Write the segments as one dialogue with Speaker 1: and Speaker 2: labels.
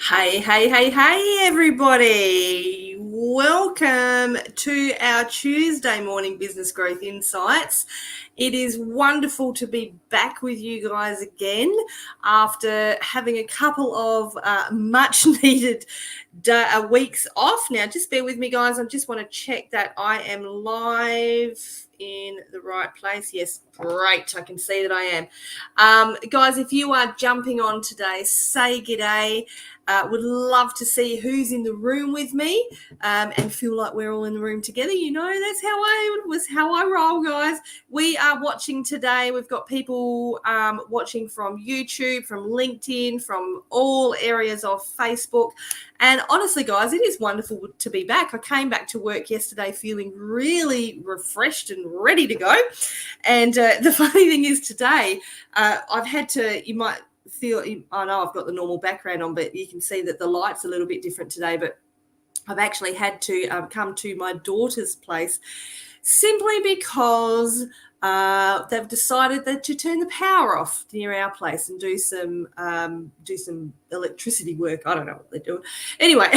Speaker 1: Hey, everybody. Welcome to our Tuesday morning Business Growth Insights. It is wonderful to be back with you guys again after having a couple of much needed weeks off. Now, just bear with me, guys. I just want to check that I am live in the right place. Yes, great. I can see that I am. Guys, if you are jumping on today, say g'day. Would love to see who's in the room with me and feel like we're all in the room together. You know, that's how I roll, guys. We are watching today. We've got people watching from YouTube, from LinkedIn, from all areas of Facebook. And honestly, guys, it is wonderful to be back. I came back to work yesterday feeling really refreshed and ready to go. And the funny thing is today, I've had to, you might feel, I know I've got the normal background on, but you can see that the light's a little bit different today. But I've actually had to come to my daughter's place simply because they've decided that to turn the power off near our place and do some electricity work. I don't know what they're doing. Anyway,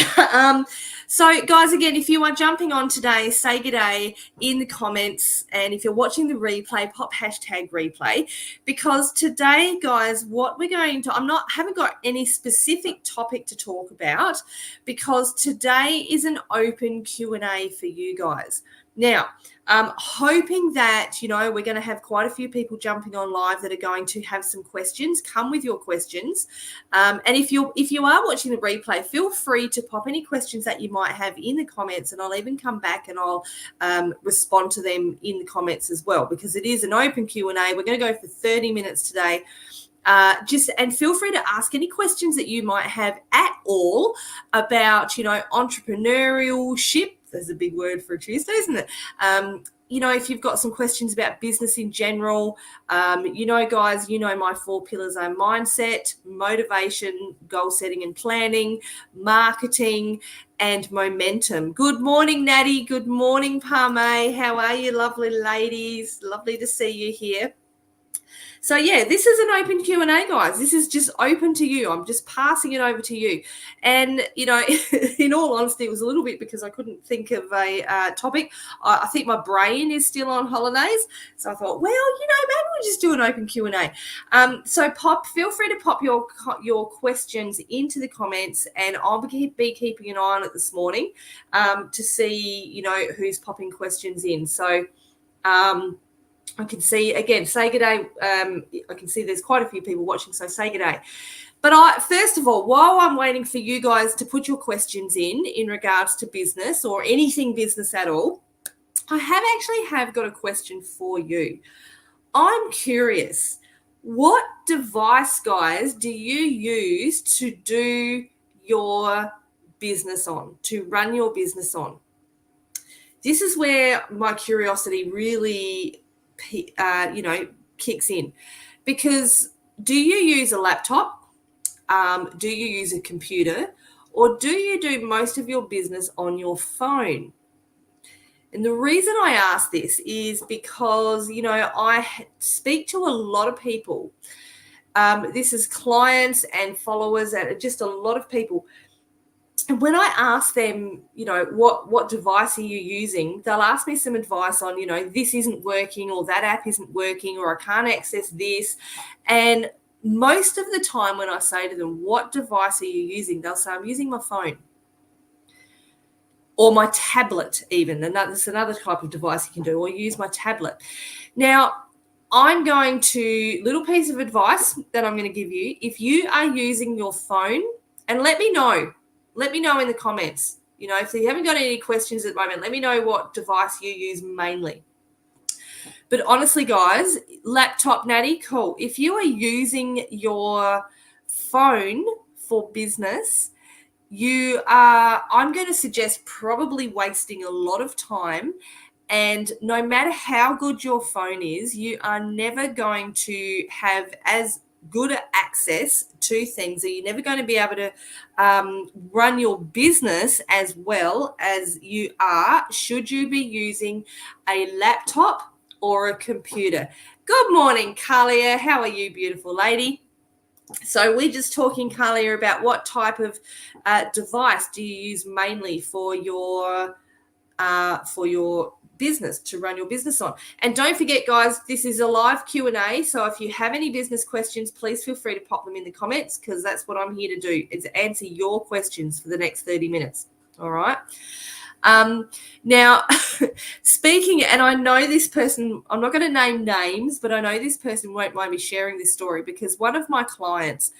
Speaker 1: so guys, again, if you are jumping on today, say g'day in the comments, and if you're watching the replay, pop hashtag replay, because today, guys, what we're going to, haven't got any specific topic to talk about, because today is an open Q&A for you guys. Now, hoping that, you know, we're going to have quite a few people jumping on live that are going to have some questions. Come with your questions. And if you are watching the replay, feel free to pop any questions that you might have in the comments, and I'll even come back and I'll respond to them in the comments as well, because it is an open Q&A. We're going to go for 30 minutes today. And feel free to ask any questions that you might have at all about, you know, entrepreneurship. There's a big word for a Tuesday, isn't it? You know, if you've got some questions about business in general, you know, guys, you know, my 4 pillars are mindset, motivation, goal setting and planning, marketing, and momentum. Good morning, Natty. Good morning, Parme. How are you, lovely ladies? Lovely to see you here. So, yeah, this is an open Q&A, guys. This is just open to you. I'm just passing it over to you. And, you know, in all honesty, it was a little bit because I couldn't think of a topic. I think my brain is still on holidays. So I thought, well, you know, maybe we'll just do an open Q&A. So feel free to pop your questions into the comments, and I'll be keeping an eye on it this morning to see, you know, who's popping questions in. So, I can see, again, say g'day. I can see there's quite a few people watching, so say g'day. But first of all, while I'm waiting for you guys to put your questions in regards to business or anything business at all, I have got a question for you. I'm curious, what device, guys, do you use to do your business on, to run your business on? This is where my curiosity really kicks in, because do you use a laptop? Do you use a computer? Or do you do most of your business on your phone? And the reason I ask this is because, you know, I speak to a lot of people. This is clients and followers and just a lot of people. And when I ask them, you know, what device are you using, they'll ask me some advice on, you know, this isn't working, or that app isn't working, or I can't access this. And most of the time when I say to them, what device are you using? They'll say, I'm using my phone or my tablet even. And that's another type of device you can do, or use my tablet. Now, I'm going to, little piece of advice that I'm going to give you. If you are using your phone, and let me know in the comments, you know, if you haven't got any questions at the moment, let me know what device you use mainly. But honestly, guys, laptop, Natty, cool. If you are using your phone for business, I'm going to suggest probably wasting a lot of time. And no matter how good your phone is, you are never going to have as good access to things. Are you never going to be able to run your business as well as you are should you be using a laptop or a computer? Good morning, Kalia. How are you, beautiful lady? So we're just talking, Carlia, about what type of device do you use mainly for your business, to run your business on. And don't forget, guys, this is a live Q&A, so if you have any business questions, please feel free to pop them in the comments, because that's what I'm here to do, is answer your questions for the next 30 minutes. All right. Now, speaking, and I know this person, I'm not going to name names, but I know this person won't mind me sharing this story, because one of my clients,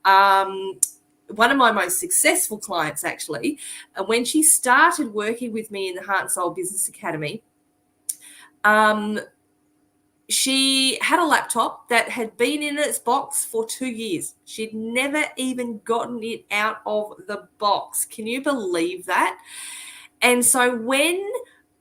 Speaker 1: one of my most successful clients actually, when she started working with me in the Heart and Soul Business Academy, she had a laptop that had been in its box for 2 years. She'd never even gotten it out of the box. Can you believe that? And so when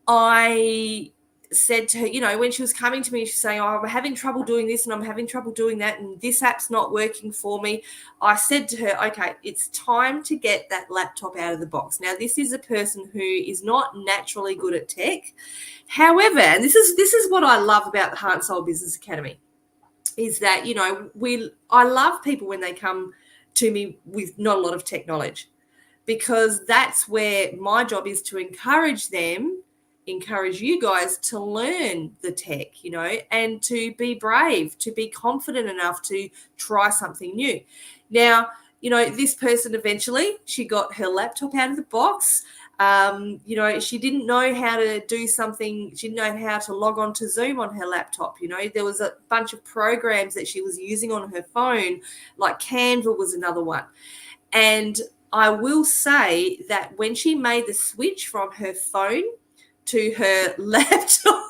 Speaker 1: I said to her, you know, when she was coming to me, she's saying, oh, I'm having trouble doing this and I'm having trouble doing that, and this app's not working for me. I said to her, okay, it's time to get that laptop out of the box. Now, this is a person who is not naturally good at tech. However, and this is what I love about the Heart and Soul Business Academy, is that, you know, I love people when they come to me with not a lot of tech knowledge, because that's where my job is to encourage you guys to learn the tech, you know, and to be brave, to be confident enough to try something new. Now, you know, this person eventually, she got her laptop out of the box. You know, she didn't know how to do something. She didn't know how to log on to Zoom on her laptop. You know, there was a bunch of programs that she was using on her phone, like Canva was another one. And I will say that when she made the switch from her phone to her laptop,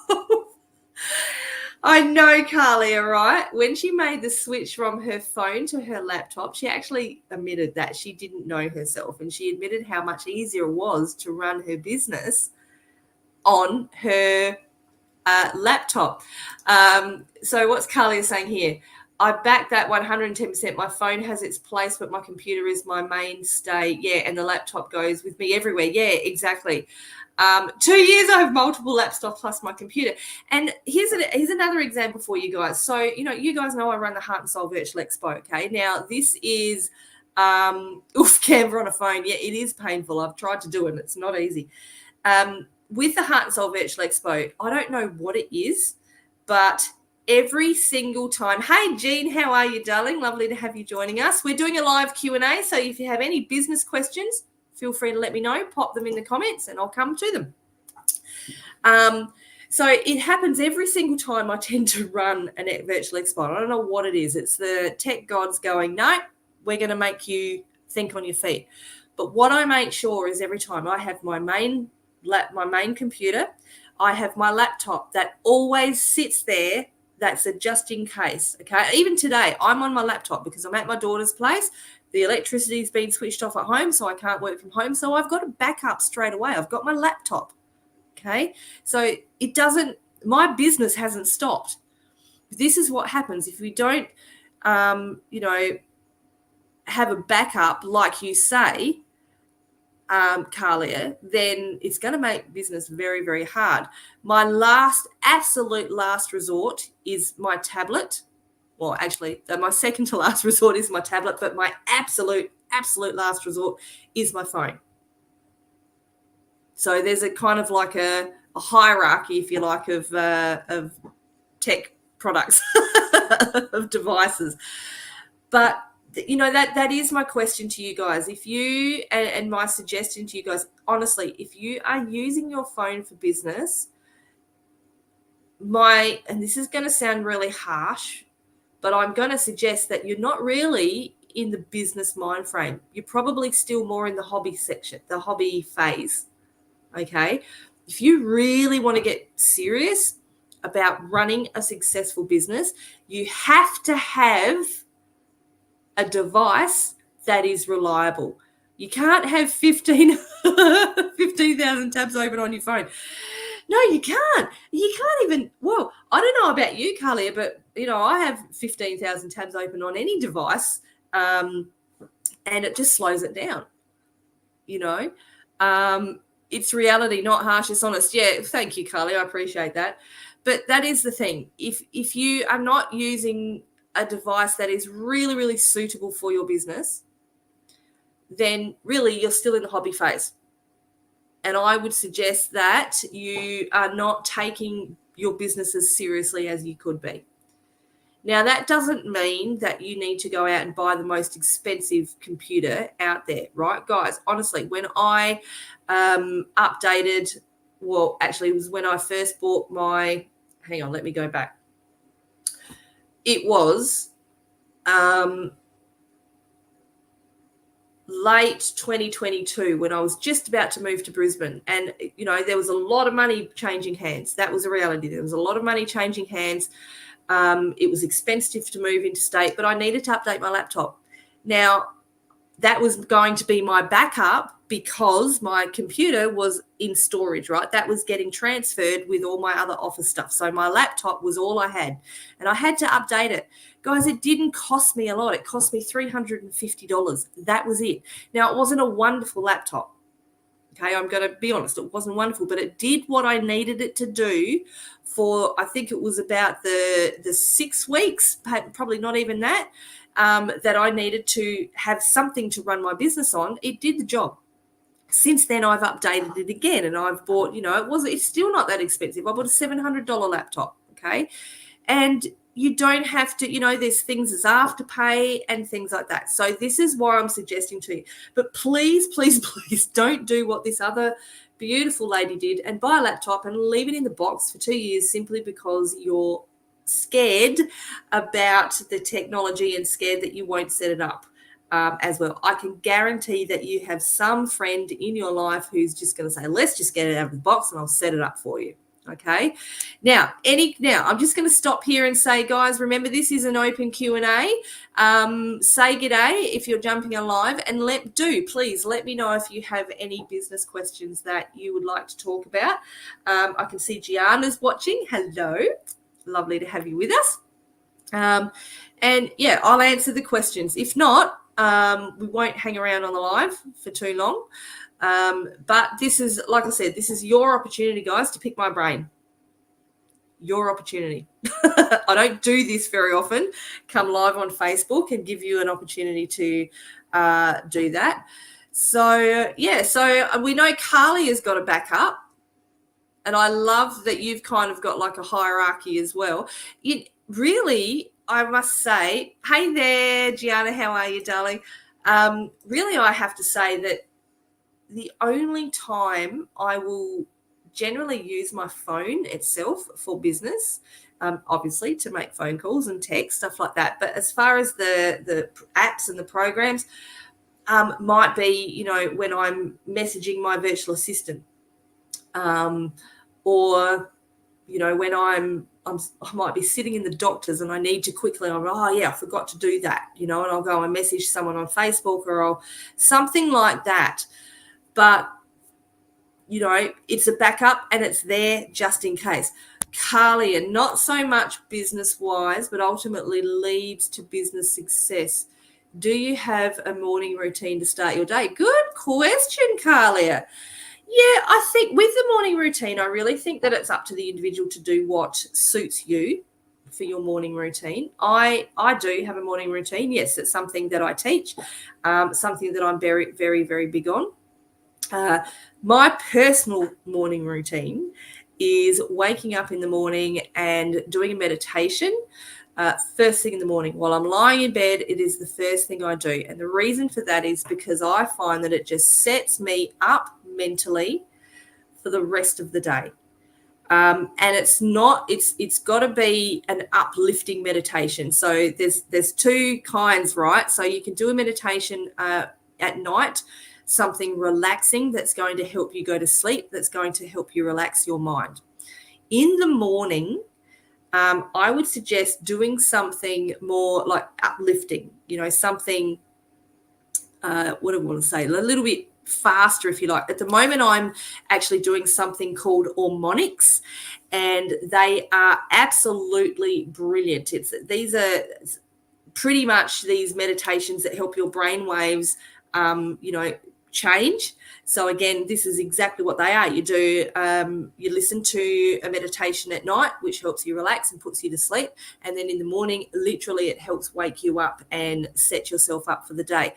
Speaker 1: I know, Carlia, right? When she made the switch from her phone to her laptop, she actually admitted that she didn't know herself, and she admitted how much easier it was to run her business on her laptop. So what's Carlia saying here? I back that 110%. My phone has its place, but my computer is my mainstay. Yeah, and the laptop goes with me everywhere. Yeah, exactly. 2 years, I have multiple laptops plus my computer. And here's another example for you guys. So, you know, you guys know I run the Heart and Soul Virtual Expo, okay? Now, this is Canva on a phone. Yeah, it is painful. I've tried to do it, and it's not easy. With the Heart and Soul Virtual Expo, I don't know what it is, but every single time. Hey, Jean, how are you, darling? Lovely to have you joining us. We're doing a live Q&A, so if you have any business questions, feel free to let me know. Pop them in the comments, and I'll come to them. So it happens every single time I tend to run a virtual expo. I don't know what it is. It's the tech gods going, no, we're going to make you think on your feet. But what I make sure is every time I have my main computer, I have my laptop that always sits there. That's a just in case. Okay. Even today, I'm on my laptop because I'm at my daughter's place. The electricity's been switched off at home, so I can't work from home. So I've got a backup straight away. I've got my laptop. Okay. So my business hasn't stopped. This is what happens if we don't, you know, have a backup, like you say, Carlia, then it's going to make business very, very hard. My absolute last resort is my tablet. Well, actually, my second to last resort is my tablet, but my absolute last resort is my phone. So there's a kind of like a hierarchy, if you like, of tech products, of devices. But you know, that is my question to you guys. If you, and my suggestion to you guys, honestly, if you are using your phone for business, and this is going to sound really harsh, but I'm going to suggest that you're not really in the business mind frame. You're probably still more in the hobby section, the hobby phase. Okay. If you really want to get serious about running a successful business, you have to have a device that is reliable. You can't have 15,000 tabs open on your phone. No, you can't. You can't even, well, I don't know about you, Carlia, but, you know, I have 15,000 tabs open on any device, and it just slows it down, you know. It's reality, not harsh, it's honest. Yeah, thank you, Carlia. I appreciate that. But that is the thing. If you are not using a device that is really, really suitable for your business, then really you're still in the hobby phase. And I would suggest that you are not taking your business as seriously as you could be. Now, that doesn't mean that you need to go out and buy the most expensive computer out there, right? Guys, honestly, when I updated, well, actually, it was when I first bought my, hang on, let me go back. It was late 2022 when I was just about to move to Brisbane. And, you know, there was a lot of money changing hands. That was a reality. There was a lot of money changing hands. It was expensive to move interstate, but I needed to update my laptop. Now, that was going to be my backup because my computer was in storage, right? That was getting transferred with all my other office stuff. So my laptop was all I had, and I had to update it. Guys, it didn't cost me a lot. It cost me $350. That was it. Now, it wasn't a wonderful laptop. Okay, I'm going to be honest, it wasn't wonderful, but it did what I needed it to do for, I think it was about the 6 weeks, probably not even that, that I needed to have something to run my business on. It did the job. Since then, I've updated it again, and I've bought, you know, it's still not that expensive. I bought a $700 laptop, okay? And you don't have to, you know, there's things as Afterpay and things like that. So this is why I'm suggesting to you. But please, please, please don't do what this other beautiful lady did and buy a laptop and leave it in the box for 2 years simply because you're scared about the technology and scared that you won't set it up as well. I can guarantee that you have some friend in your life who's just going to say, let's just get it out of the box and I'll set it up for you. Okay. Now, I'm just going to stop here and say, guys, remember this is an open Q&A. Say g'day if you're jumping on live, and please let me know if you have any business questions that you would like to talk about. I can see Gianna's watching. Hello. Lovely to have you with us. And yeah, I'll answer the questions. If not, we won't hang around on the live for too long. But this is, like I said, this is your opportunity, guys, to pick my brain. Your opportunity. I don't do this very often, come live on Facebook and give you an opportunity to do that. So, yeah, so we know Carly has got a backup, and I love that you've kind of got like a hierarchy as well. Really, I must say, hey there, Gianna, how are you, darling? Really, I have to say that the only time I will generally use my phone itself for business, obviously to make phone calls and text, stuff like that. But as far as the apps and the programs, might be, you know, when I'm messaging my virtual assistant, or, you know, when I might be sitting in the doctor's and I need to quickly, I forgot to do that, you know, and I'll go and message someone on Facebook or something like that. But, you know, it's a backup and it's there just in case. Carly, and not so much business-wise, but ultimately leads to business success. Do you have a morning routine to start your day? Good question, Carlia. Yeah, I think with the morning routine, I really think that it's up to the individual to do what suits you for your morning routine. I do have a morning routine. Yes, it's something that I teach, something that I'm very, very, very big on. My personal morning routine is waking up in the morning and doing a meditation first thing in the morning. While I'm lying in bed, it is the first thing I do. And the reason for that is because I find that it just sets me up mentally for the rest of the day. And it's got to be an uplifting meditation. So there's two kinds, right? So you can do a meditation at night, something relaxing that's going to help you go to sleep, that's going to help you relax your mind. In the morning, I would suggest doing something more like uplifting, you know, something, what do I want to say, a little bit faster, if you like. At the moment, I'm actually doing something called harmonics, and they are absolutely brilliant. These are pretty much these meditations that help your brain waves, you know, change. So again, this is exactly what they are. You do, you listen to a meditation at night, which helps you relax and puts you to sleep. And then in the morning, literally it helps wake you up and set yourself up for the day.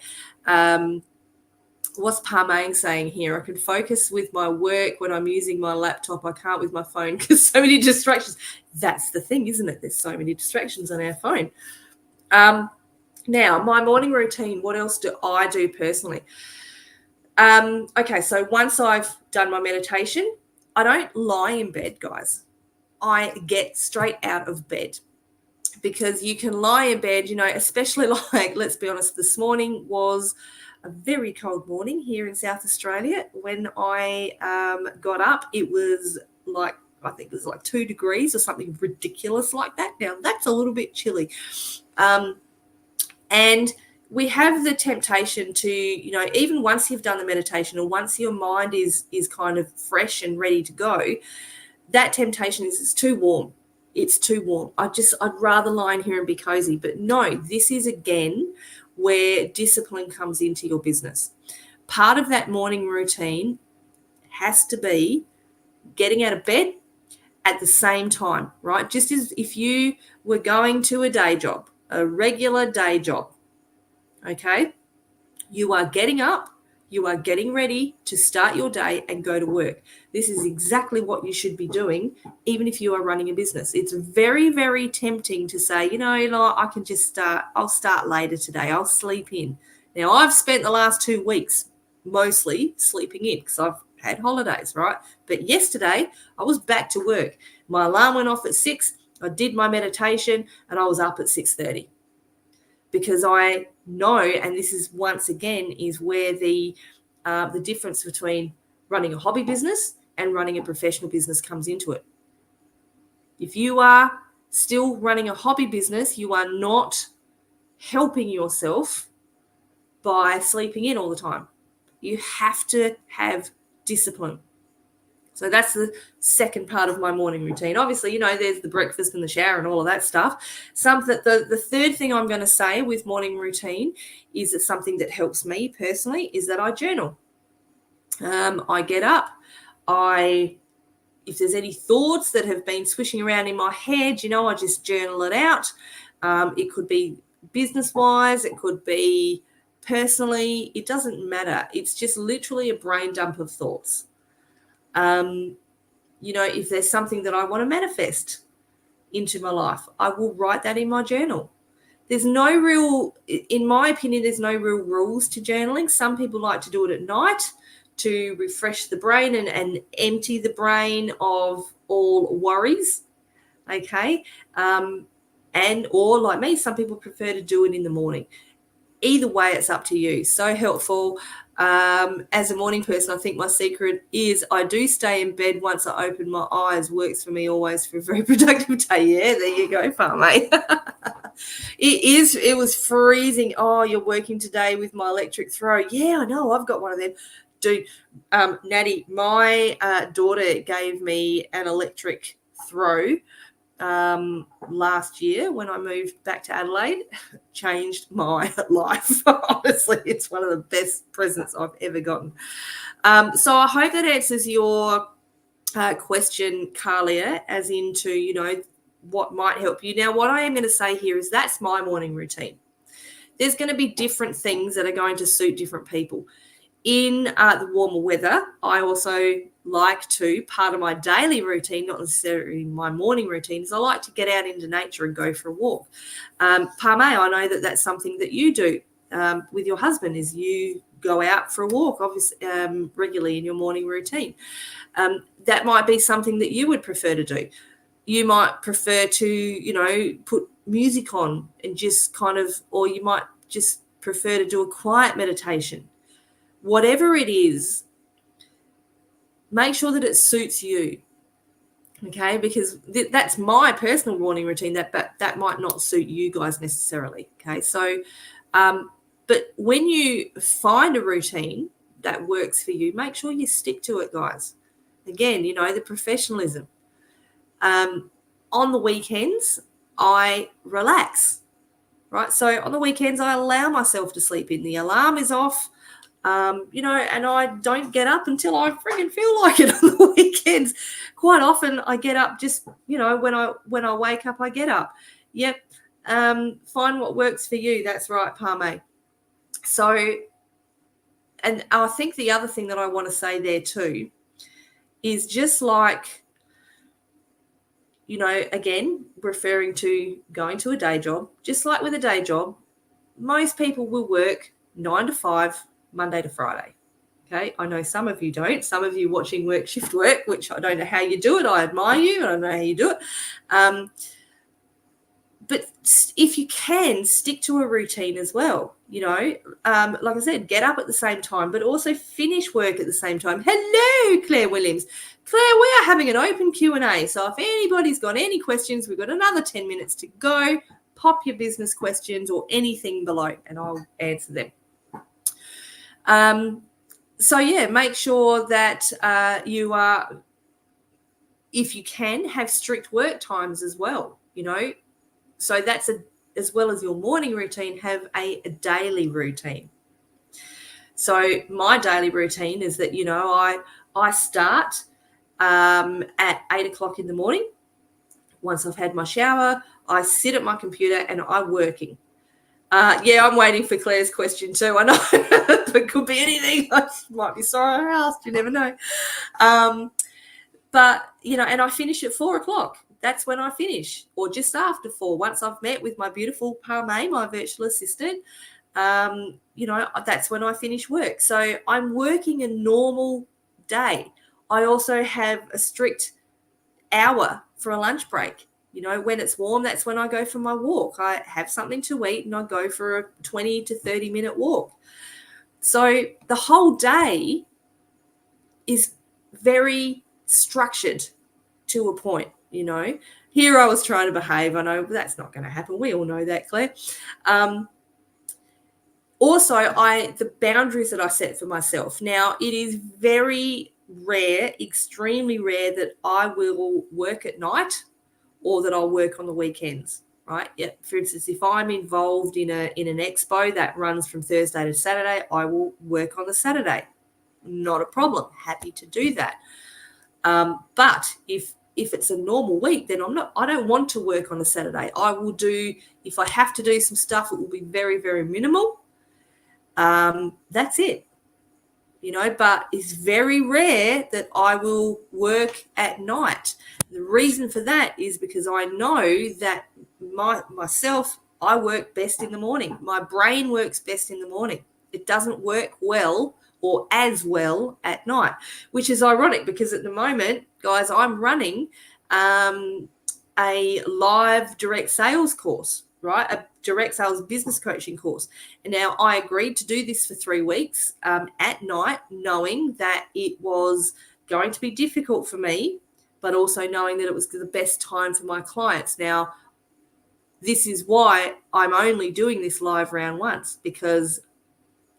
Speaker 1: What's Parmain saying here? I can focus with my work when I'm using my laptop. I can't with my phone because so many distractions. That's the thing, isn't it? There's so many distractions on our phone. Now, my morning routine, what else do I do personally? Okay, so once I've done my meditation, I don't lie in bed, guys. I get straight out of bed, because you can lie in bed, especially like, let's be honest, this morning was a very cold morning here in South Australia. When I got up, it was like, I think it was like 2 degrees or something ridiculous like that. Now, that's a little bit chilly. And we have the temptation to, even once you've done the meditation or once your mind is kind of fresh and ready to go, that temptation is it's too warm. It's too warm. I'd rather lie in here and be cozy. But no, this is again where discipline comes into your business. Part of that morning routine has to be getting out of bed at the same time, right? Just as if you were going to a day job, a regular day job, okay? You are getting up, you are getting ready to start your day and go to work. This is exactly what you should be doing, even if you are running a business. It's very, very tempting to say, I can just start, I'll start later today, I'll sleep in. Now, I've spent the last 2 weeks mostly sleeping in because I've had holidays, right? But yesterday, I was back to work. My alarm went off at 6, I did my meditation, and I was up at 6:30. Because I know, and this is once again is where the difference between running a hobby business and running a professional business comes into it. If you are still running a hobby business, you are not helping yourself by sleeping in all the time. You have to have discipline. So that's the second part of my morning routine. Obviously, there's the breakfast and the shower and all of that stuff. The third thing I'm going to say with morning routine is that something that helps me personally is that I journal. I get up. If there's any thoughts that have been swishing around in my head, I just journal it out. It could be business-wise. It could be personally. It doesn't matter. It's just literally a brain dump of thoughts. If there's something that I want to manifest into my life, I will write that in my journal. There's no real, in my opinion, there's no real rules to journaling. Some people like to do it at night to refresh the brain and empty the brain of all worries. Okay. Or like me, some people prefer to do it in the morning. Either way, it's up to you. So helpful. As a morning person, I think my secret is I do stay in bed once I open my eyes. Works for me always for a very productive day. Yeah, there you go, Farmate. It was freezing. Oh, you're working today with my electric throw. Yeah, I know. I've got one of them. Dude, Natty, my daughter gave me an electric throw last year when I moved back to Adelaide. Changed my life. Honestly, it's one of the best presents I've ever gotten. So I hope that answers your question, Carlia, as into, what might help you. Now, what I am going to say here is that's my morning routine. There's going to be different things that are going to suit different people. In the warmer weather, I also like to, part of my daily routine, not necessarily my morning routine, is I like to get out into nature and go for a walk. Parme, I know that that's something that you do with your husband, is you go out for a walk, obviously, regularly in your morning routine. That might be something that you would prefer to do. You might prefer to, put music on and just or you might just prefer to do a quiet meditation. Whatever it is, make sure that it suits you, okay? Because that's my personal morning routine. That might not suit you guys necessarily, okay? So, but when you find a routine that works for you, make sure you stick to it, guys. Again, the professionalism. On the weekends, I relax, right? So on the weekends, I allow myself to sleep in. The alarm is off. and I don't get up until I freaking feel like it on the weekends. Quite often I get up just, when I wake up, I get up. Yep. Find what works for you. That's right, Parme. So, and I think the other thing that I want to say there too is just like, again, referring to going to a day job, just like with a day job, most people will work 9 to 5, Monday to Friday. Okay, I know some of you don't. Some of you watching work shift work, which I don't know how you do it. I admire you. I don't know how you do it. But if you can, stick to a routine as well. Like I said, get up at the same time, but also finish work at the same time. Hello, Claire Williams. Claire, we are having an open Q&A. So if anybody's got any questions, we've got another 10 minutes to go. Pop your business questions or anything below, and I'll answer them. So, yeah, make sure that you are, if you can, have strict work times as well, So that's as well as your morning routine, have a daily routine. So my daily routine is that, I start at 8 o'clock in the morning. Once I've had my shower, I sit at my computer and I'm working. I'm waiting for Claire's question too. I know it could be anything. I might be sorry I asked. You never know. But, and I finish at 4 o'clock. That's when I finish, or just after 4. Once I've met with my beautiful Parme, my virtual assistant, that's when I finish work. So I'm working a normal day. I also have a strict hour for a lunch break. When it's warm, that's when I go for my walk. I have something to eat and I go for a 20 to 30-minute walk. So the whole day is very structured to a point, Here I was trying to behave. I know that's not going to happen. We all know that, Claire. Also, the boundaries that I set for myself. Now, it is very rare, extremely rare, that I will work at night or that I'll work on the weekends, right? Yeah. For instance, if I'm involved in an expo that runs from Thursday to Saturday, I will work on the Saturday. Not a problem. Happy to do that. But if it's a normal week, then I don't want to work on a Saturday. I will do, if I have to do some stuff, it will be very, very minimal. That's it. But it's very rare that I will work at night. The reason for that is because I know that I work best in the morning. My brain works best in the morning. It doesn't work well or as well at night, which is ironic because at the moment, guys, I'm running a live direct sales course, right? A direct sales business coaching course. And now I agreed to do this for 3 weeks at night, knowing that it was going to be difficult for me, but also knowing that it was the best time for my clients. Now, this is why I'm only doing this live round once, because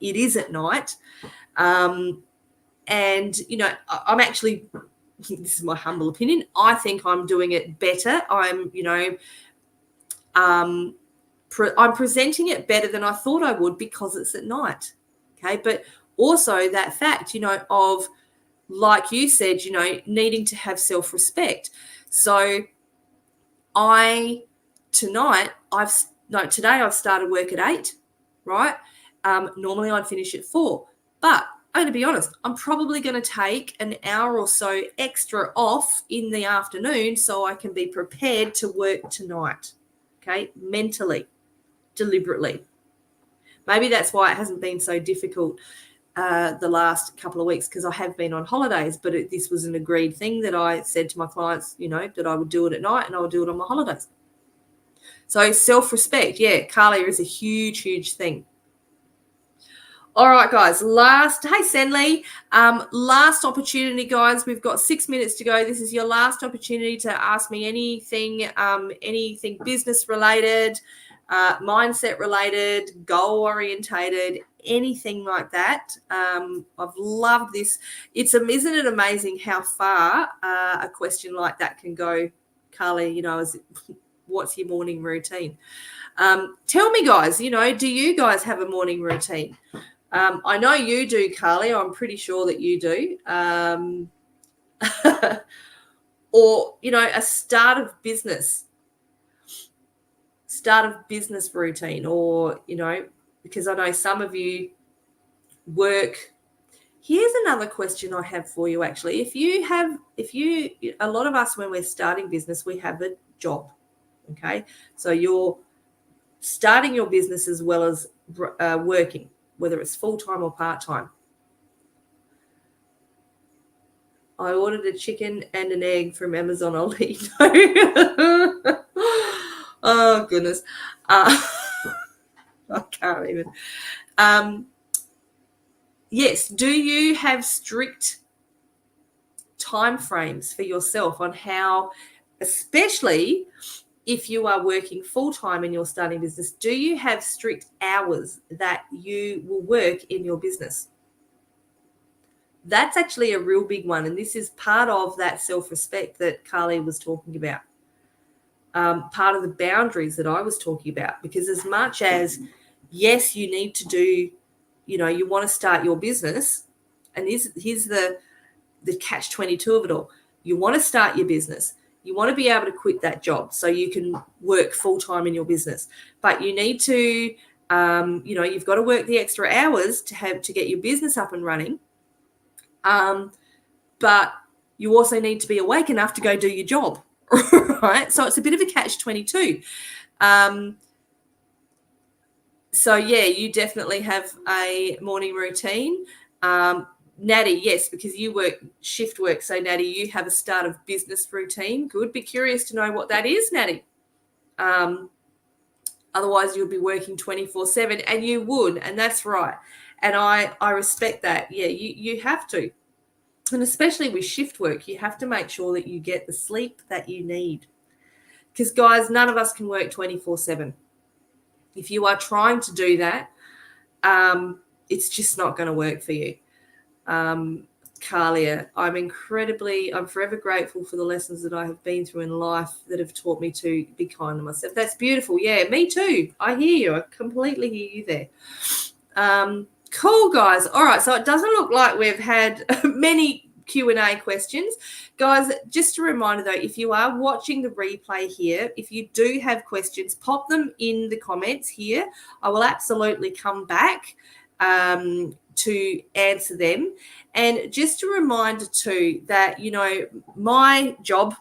Speaker 1: it is at night. And, I'm actually, this is my humble opinion, I think I'm doing it better. I'm presenting it better than I thought I would because it's at night. Okay. But also that fact, of, like you said, needing to have self-respect. So today I've started work at 8, right? Normally I'd finish at 4, but I'm going to be honest, I'm probably going to take an hour or so extra off in the afternoon so I can be prepared to work tonight. Okay. Mentally, deliberately. Maybe that's why it hasn't been so difficult the last couple of weeks, because I have been on holidays, but this was an agreed thing that I said to my clients, that I would do it at night and I would do it on my holidays. So self-respect, yeah, Carly, is a huge, huge thing. All right, guys, hey, Senley, last opportunity, guys. We've got 6 minutes to go. This is your last opportunity to ask me anything business-related, mindset-related, goal-orientated, anything like that. I've loved this. Isn't it amazing how far a question like that can go, Carly, what's your morning routine? Tell me, guys, do you guys have a morning routine? I know you do, Carly. I'm pretty sure that you do. Or, a start of business routine, or, because I know some of you work. Here's another question I have for you, actually. A lot of us, when we're starting business, we have a job, okay? So you're starting your business as well as working, whether it's full-time or part-time. I ordered a chicken and an egg from Amazon. I'll let you know. Oh, goodness. I can't even. Yes, do you have strict time frames for yourself on how, especially if you are working full-time and you're starting business, do you have strict hours that you will work in your business? That's actually a real big one, and this is part of that self-respect that Carly was talking about, part of the boundaries that I was talking about, because as much as, yes, you need to do, you want to start your business, and here's the catch-22 of it all. You want to start your business. You want to be able to quit that job so you can work full-time in your business. But you need to, you've got to work the extra hours to get your business up and running. But you also need to be awake enough to go do your job, right? So it's a bit of a catch-22. So, yeah, you definitely have a morning routine. Natty, yes, because you work shift work. So, Natty, you have a start of business routine. Good. Be curious to know what that is, Natty. Otherwise, you'll be working 24/7, and you would, and that's right. And I respect that. Yeah, you have to. And especially with shift work, you have to make sure that you get the sleep that you need. Because, guys, none of us can work 24/7. If you are trying to do that, it's just not going to work for you. Carlia, I'm forever grateful for the lessons that I have been through in life that have taught me to be kind to myself. That's beautiful. Yeah, me too. I hear you. I completely hear you there. Cool, guys. All right, so it doesn't look like we've had many Q&A questions. Guys, just a reminder, though, if you are watching the replay here, if you do have questions, pop them in the comments here. I will absolutely come back to answer them. And just a reminder, too, that, my job,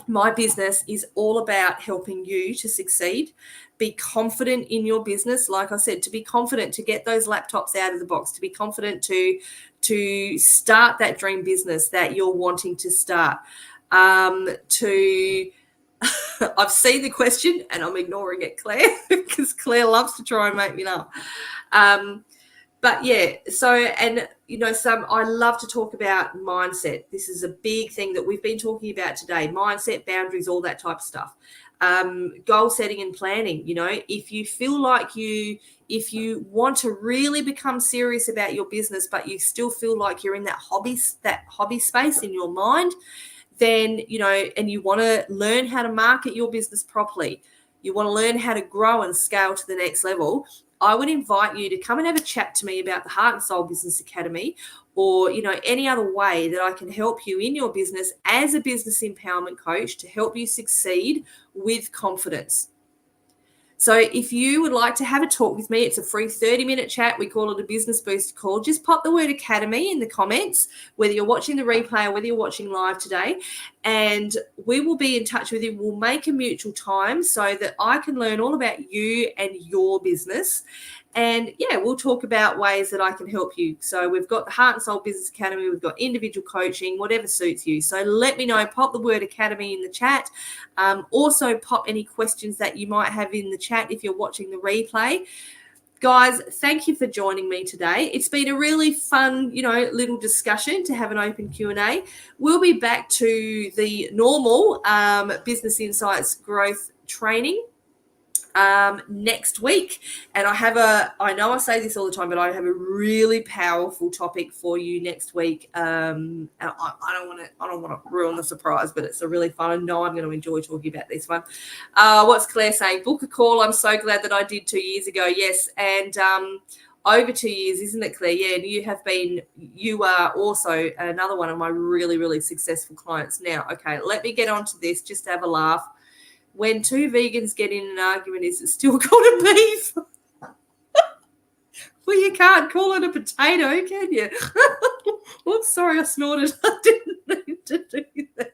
Speaker 1: my business is all about helping you to succeed. Be confident in your business. Like I said, to be confident to get those laptops out of the box, to be confident to start that dream business that you're wanting to start. I've seen the question and I'm ignoring it, Claire, because Claire loves to try and make me laugh. But yeah, so, and I love to talk about mindset. This is a big thing that we've been talking about today: mindset, boundaries, all that type of stuff. Goal setting and planning. If you feel like if you want to really become serious about your business, but you still feel like you're in that hobby space in your mind, then, and you want to learn how to market your business properly, you want to learn how to grow and scale to the next level, I would invite you to come and have a chat to me about the Heart and Soul Business Academy, or, any other way that I can help you in your business as a business empowerment coach to help you succeed with confidence. So if you would like to have a talk with me, it's a free 30-minute chat. We call it a business booster call. Just pop the word academy in the comments, whether you're watching the replay or whether you're watching live today, and we will be in touch with you. We'll make a mutual time so that I can learn all about you and your business. And yeah, we'll talk about ways that I can help you. So we've got the Heart and Soul Business Academy, we've got individual coaching, whatever suits you. So let me know, pop the word academy in the chat. Also pop any questions that you might have in the chat if you're watching the replay. Guys, thank you for joining me today. It's been a really fun, little discussion to have an open Q&A. We'll be back to the normal Business Insights growth training next week, and I know I say this all the time, but I have a really powerful topic for you next week. And I don't want to ruin the surprise, but it's a really fun. I know I'm going to enjoy talking about this one. What's Claire saying? Book a call. I'm so glad that I did 2 years ago. Yes, and Over 2 years, isn't it, Claire? Yeah, and you are also another one of my really, really successful clients now. Okay, let me get on to this just to have a laugh. When two vegans get in an argument, is it still called a beef? Well, you can't call it a potato, can you? Oops, sorry, I snorted. I didn't mean to do that.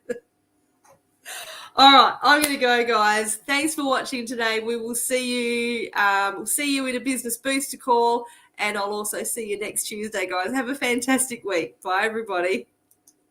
Speaker 1: All right, I'm going to go, guys. Thanks for watching today. We will see you. We'll see you in a business booster call, and I'll also see you next Tuesday, guys. Have a fantastic week. Bye, everybody.